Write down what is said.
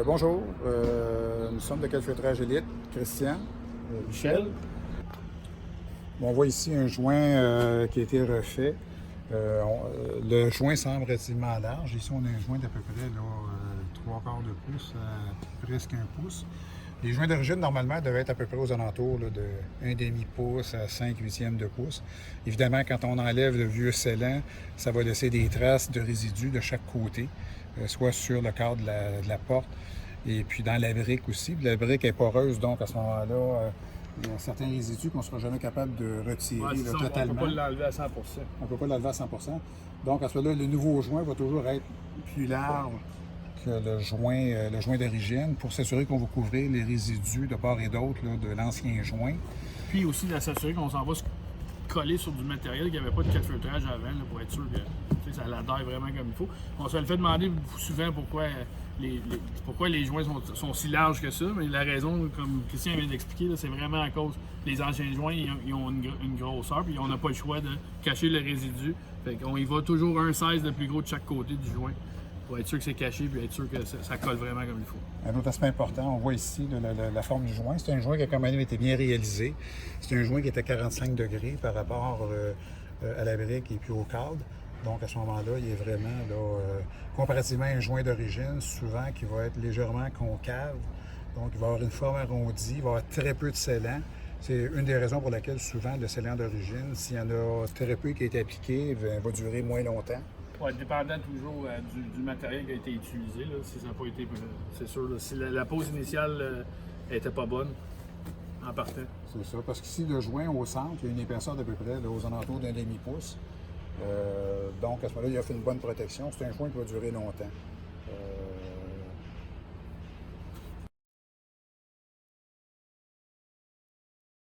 Bonjour, nous sommes de Calfeutrage Élite, Christian, Michel. On voit ici un joint qui a été refait. Le joint semble relativement large. Ici, on a un joint d'à peu près là, 3/4 de pouce, presque 1 pouce. Les joints d'origine, normalement, devaient être à peu près aux alentours là, de 1,5 pouce à 5/8 de pouce. Évidemment, quand on enlève le vieux scellant, ça va laisser des traces de résidus de chaque côté, soit sur le cadre de la porte et puis dans la brique aussi. La brique est poreuse, donc à ce moment-là, il y a certains résidus qu'on ne sera jamais capable de retirer là, totalement. On ne peut pas l'enlever à 100%. On ne peut pas l'enlever à 100 Donc à ce moment-là, le nouveau joint va toujours être plus large que le joint d'origine pour s'assurer qu'on va couvrir les résidus de part et d'autre là, de l'ancien joint. Puis aussi de s'assurer qu'on s'en va se coller sur du matériel qui n'avait pas de calfeutrage avant là, pour être sûr que ça l'adhère vraiment comme il faut. On se le fait demander souvent pourquoi les joints sont si larges que ça, mais la raison, comme Christian vient d'expliquer, c'est vraiment à cause des anciens joints, ils ont une grosseur, puis on n'a pas le choix de cacher le résidu. Fait qu'on y va toujours un 16 de plus gros de chaque côté du joint pour être sûr que c'est caché puis être sûr que ça colle vraiment comme il faut. Un autre aspect important, on voit ici la forme du joint. C'est un joint qui a quand même été bien réalisé. C'est un joint qui est à 45 degrés par rapport à la brique et puis au cadre. Donc à ce moment-là, il est vraiment, là, comparativement à un joint d'origine, souvent qui va être légèrement concave. Donc il va avoir une forme arrondie, il va avoir très peu de scellant. C'est une des raisons pour laquelle souvent le scellant d'origine, s'il y en a très peu qui a été appliqué, va durer moins longtemps. Ouais, dépendant toujours du matériel qui a été utilisé, là, si ça n'a pas été. C'est sûr, là, si la pose initiale n'était pas bonne, en partant. C'est ça, parce qu'ici, le joint au centre, il y a une épaisseur d'à peu près là, aux alentours d'1,5 pouce. Donc, à ce moment-là, il offre une bonne protection. C'est un joint qui va durer longtemps.